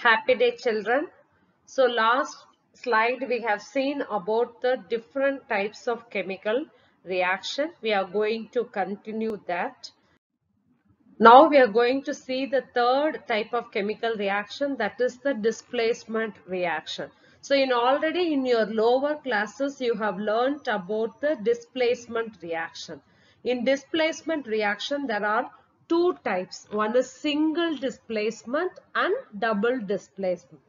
Happy day, children. So last slide we have seen about the different types of chemical reaction. We are going to continue that. Now we are going to see the third type of chemical reaction, that is the displacement reaction. So already in your lower classes you have learnt about the displacement reaction. In displacement reaction there are two types. One is single displacement and double displacement.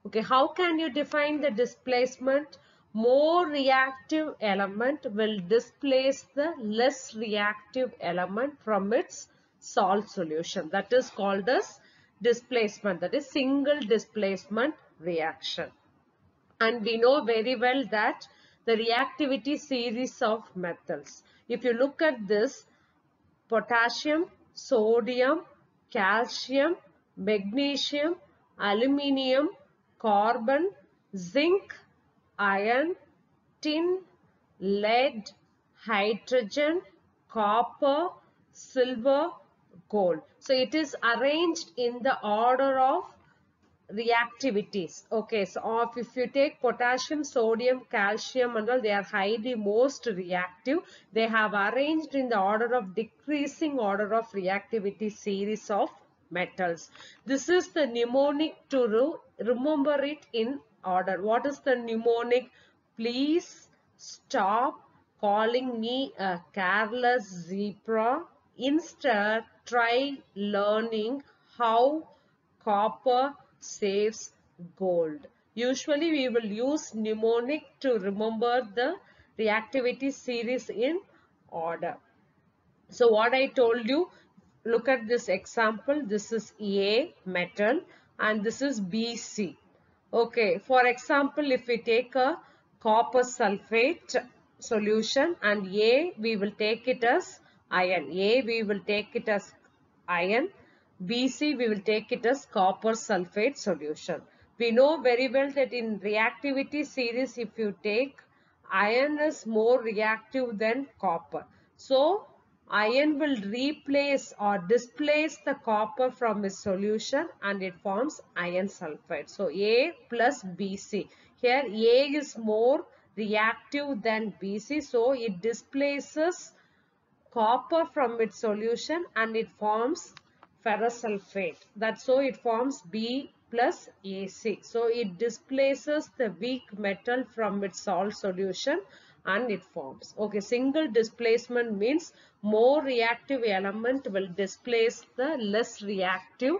Okay, how can you define the displacement? More reactive element will displace the less reactive element from its salt solution. That is called as displacement. That is single displacement reaction. And we know very well that the reactivity series of metals. If you look at this, potassium, sodium, calcium, magnesium, aluminium, carbon, zinc, iron, tin, lead, hydrogen, copper, silver, gold. So it is arranged in the order of reactivities. Okay, so if you take potassium, sodium, calcium and all, they are highly most reactive. They have arranged in the order of decreasing order of reactivity series of metals. This is the mnemonic to remember it in order. What is the mnemonic? Please stop calling me a careless zebra. Instead, try learning how copper saves gold. Usually we will use mnemonic to remember the reactivity series in order. So what I told you, look at this example. This is A metal and this is BC. Okay, for example, if we take a copper sulfate solution and A, we will take it as iron. A, we will take it as iron. BC, we will take it as copper sulfate solution. We know very well that in reactivity series, if you take, iron is more reactive than copper. So, iron will replace or displace the copper from its solution and it forms iron sulfide. So, A plus BC. Here, A is more reactive than BC. So, it displaces copper from its solution and it forms ferrous sulfate. That's so it forms B plus AC. So it displaces the weak metal from its salt solution and it forms. Okay, single displacement means more reactive element will displace the less reactive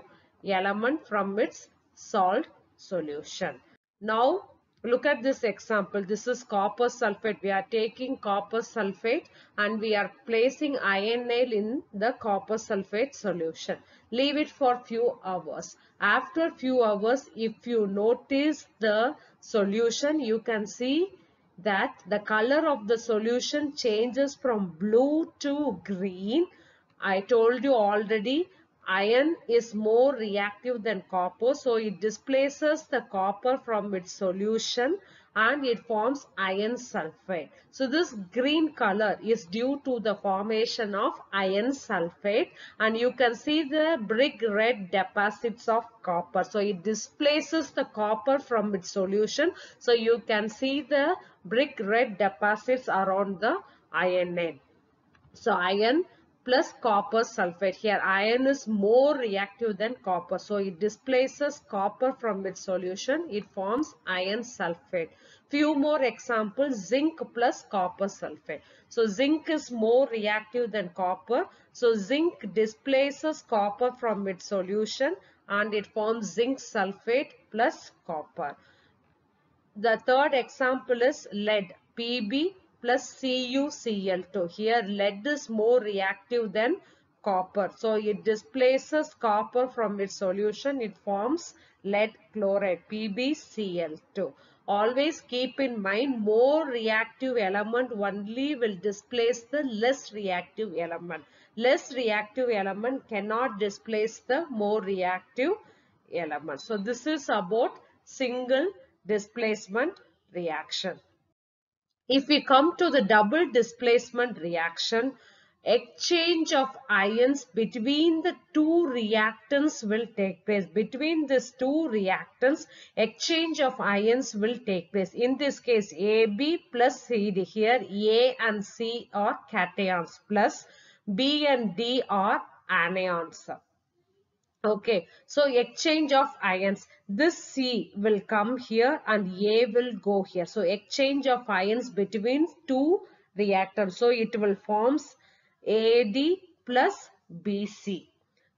element from its salt solution. Now look at this example. This is copper sulfate. We are taking copper sulfate and we are placing ionale in the copper sulfate solution. Leave it for few hours. After few hours, if you notice the solution, you can see that the color of the solution changes from blue to green. I told you already, iron is more reactive than copper, so it displaces the copper from its solution and it forms iron sulfate. So this green color is due to the formation of iron sulfate and you can see the brick red deposits of copper. So it displaces the copper from its solution. So you can see the brick red deposits around the iron. So iron plus copper sulfate. Here iron is more reactive than copper. So it displaces copper from its solution. It forms iron sulfate. Few more examples. Zinc plus copper sulfate. So zinc is more reactive than copper. So zinc displaces copper from its solution and it forms zinc sulfate plus copper. The third example is lead, Pb plus CuCl2. Here lead is more reactive than copper. So it displaces copper from its solution. It forms lead chloride, PbCl2. Always keep in mind, more reactive element only will displace the less reactive element. Less reactive element cannot displace the more reactive element. So this is about single displacement reaction. If we come to the double displacement reaction, exchange of ions between the two reactants will take place. Between these two reactants, exchange of ions will take place. In this case, AB plus CD. Here, A and C are cations plus B and D are anions. Okay, so exchange of ions. This C will come here and A will go here. So exchange of ions between two reactants. So it will forms AD plus BC.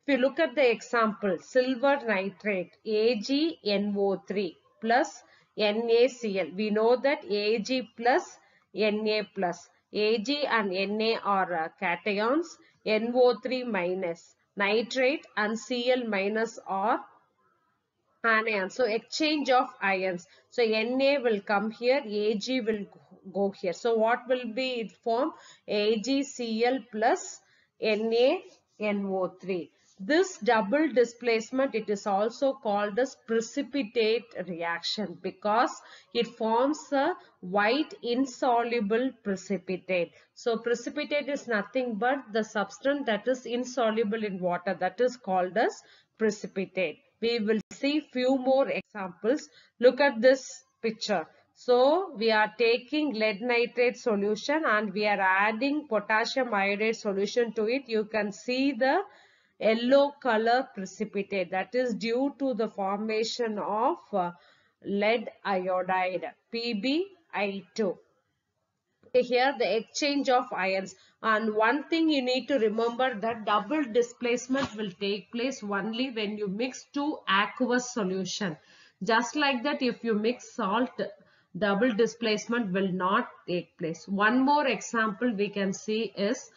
If you look at the example, silver nitrate AgNO3 plus NaCl. We know that Ag plus Na plus. Ag and Na are cations, NO3 minus. Nitrate and Cl minus are anions. So exchange of ions. So Na will come here, Ag will go here. So what will be it form? AgCl plus NaNO3. This double displacement, it is also called as precipitate reaction because it forms a white insoluble precipitate. So precipitate is nothing but the substance that is insoluble in water, that is called as precipitate. We will see few more examples. Look at this picture. So we are taking lead nitrate solution and we are adding potassium iodide solution to it. You can see the yellow color precipitate, that is due to the formation of lead iodide PbI2. Here the exchange of ions, and one thing you need to remember that double displacement will take place only when you mix two aqueous solution. Just like that, if you mix salt, double displacement will not take place. One more example we can see is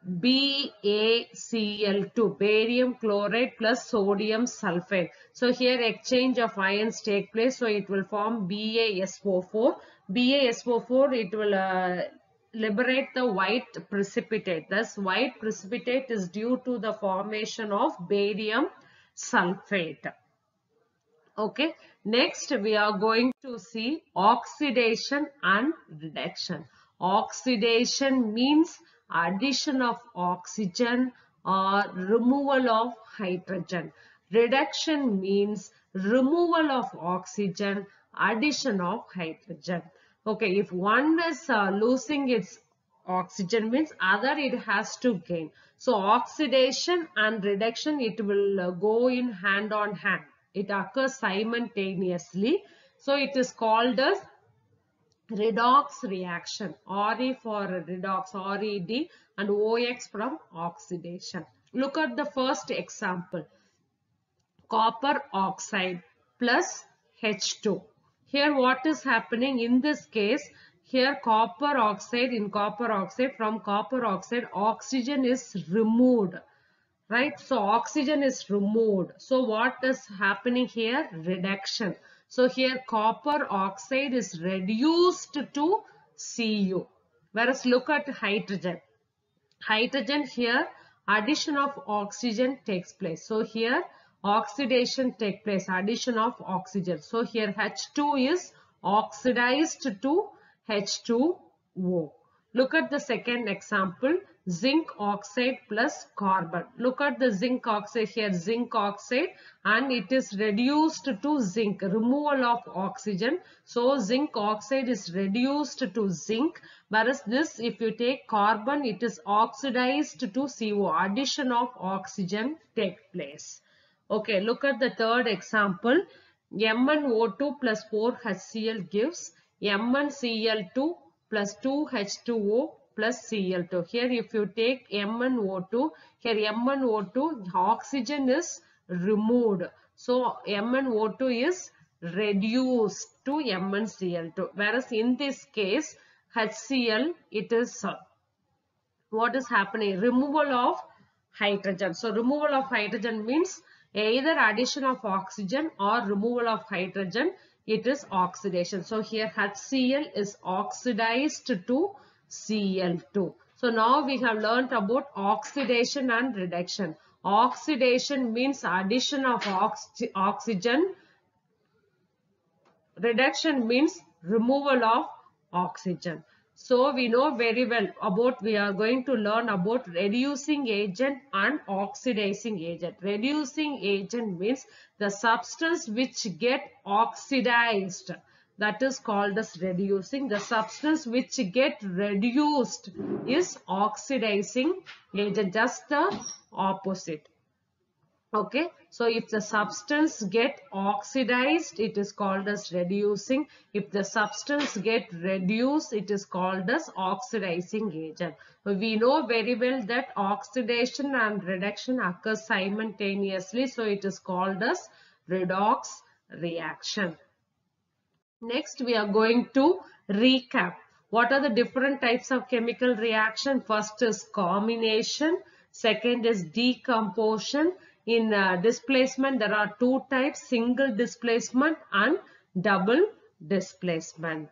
BaCl2, barium chloride plus sodium sulfate. So here exchange of ions take place. So it will form BaSO4. BaSO4, it will liberate the white precipitate. Thus white precipitate is due to the formation of barium sulfate. Okay, next we are going to see oxidation and reduction. Oxidation means addition of oxygen or removal of hydrogen. Reduction means removal of oxygen, addition of hydrogen. Okay, if one is losing its oxygen means other it has to gain. So oxidation and reduction, it will go in hand on hand. It occurs simultaneously. So it is called as redox reaction. Re for redox, Red, and OX from oxidation. Look at the first example. Copper oxide plus H2. Here what is happening in this case? Here copper oxide, in copper oxide, from copper oxide oxygen is removed. Right, so oxygen is removed. So what is happening here? Reduction. So here copper oxide is reduced to Cu. Whereas look at hydrogen. Hydrogen, here addition of oxygen takes place. So here oxidation takes place, addition of oxygen. So here H2 is oxidized to H2O. Look at the second example, zinc oxide plus carbon. Look at the zinc oxide here, zinc oxide, and it is reduced to zinc, removal of oxygen. So zinc oxide is reduced to zinc, whereas this, if you take carbon, it is oxidized to CO, addition of oxygen take place. Okay, look at the third example, MnO2 plus 4HCl gives MnCl2 plus 2H2O plus Cl2. Here if you take MnO2, here MnO2, oxygen is removed. So MnO2 is reduced to MnCl2. Whereas in this case, HCl, it is what is happening? Removal of hydrogen. So removal of hydrogen means either addition of oxygen or removal of hydrogen. It is oxidation. So here HCl is oxidized to Cl2. So now we have learnt about oxidation and reduction. Oxidation means addition of oxygen. Reduction means removal of oxygen. So we know very well about, we are going to learn about reducing agent and oxidizing agent. Reducing agent means the substance which get oxidized. That is called as reducing. The substance which get reduced is oxidizing agent. Just the opposite. Okay, so if the substance get oxidized, it is called as reducing. If the substance get reduced, it is called as oxidizing agent. We know very well that oxidation and reduction occur simultaneously, so it is called as redox reaction. Next, we are going to recap. What are the different types of chemical reaction? First is combination. Second is decomposition. In displacement, there are two types, single displacement and double displacement.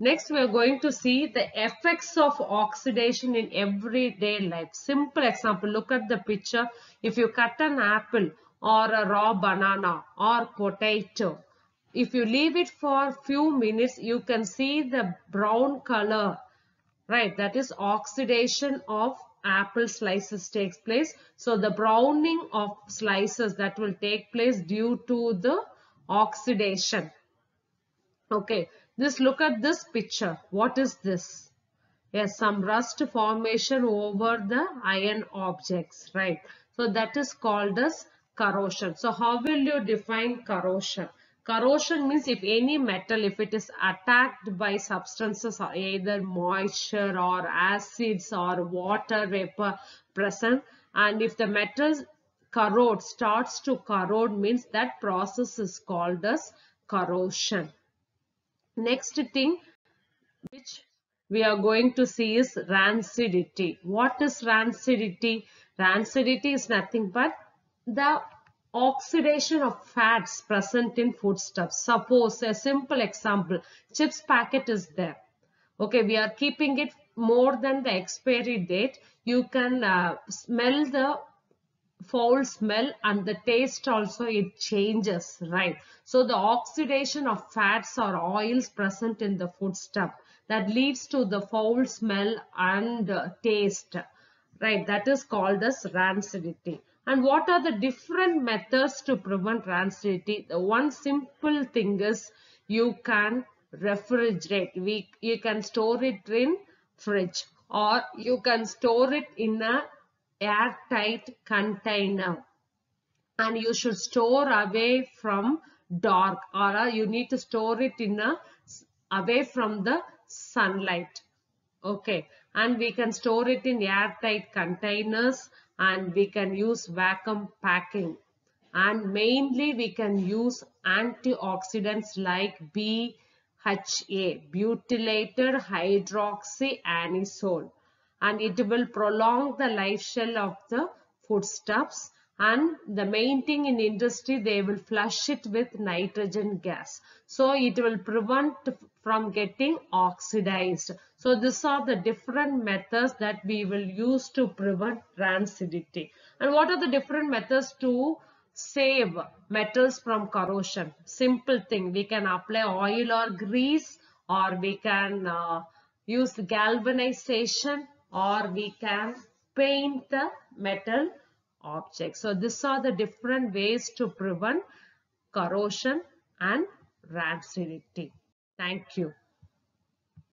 Next, we are going to see the effects of oxidation in everyday life. Simple example, look at the picture. If you cut an apple or a raw banana or potato, if you leave it for few minutes, you can see the brown color, right? That is oxidation of apple slices takes place. So the browning of slices that will take place due to the oxidation. Okay, just look at this picture. What is this? Yes, some rust formation over the iron objects, right? So that is called as corrosion. So how will you define corrosion? Corrosion means if any metal, if it is attacked by substances, or either moisture or acids or water vapor present, and if the metal corrodes, starts to corrode, means that process is called as corrosion. Next thing which we are going to see is rancidity. What is rancidity? Rancidity is nothing but the oxidation of fats present in foodstuffs. Suppose a simple example, chips packet is there. Okay, we are keeping it more than the expiry date. You can smell the foul smell, and the taste also it changes, right? So the oxidation of fats or oils present in the foodstuff that leads to the foul smell and taste, right? That is called as rancidity. And what are the different methods to prevent rancidity? The one simple thing is you can refrigerate. You can store it in fridge, or you can store it in a airtight container, and you should store away from dark, or you need to store it in a away from the sunlight. Okay, and we can store it in airtight containers, and we can use vacuum packing, and mainly we can use antioxidants like BHA, butylated hydroxyanisole, and it will prolong the life shelf of the foodstuffs. And the main thing in industry, they will flush it with nitrogen gas, so it will prevent from getting oxidized. So these are the different methods that we will use to prevent rancidity. And what are the different methods to save metals from corrosion? Simple thing, we can apply oil or grease, or we can use galvanization, or we can paint the metal object. So these are the different ways to prevent corrosion and rancidity. Thank you.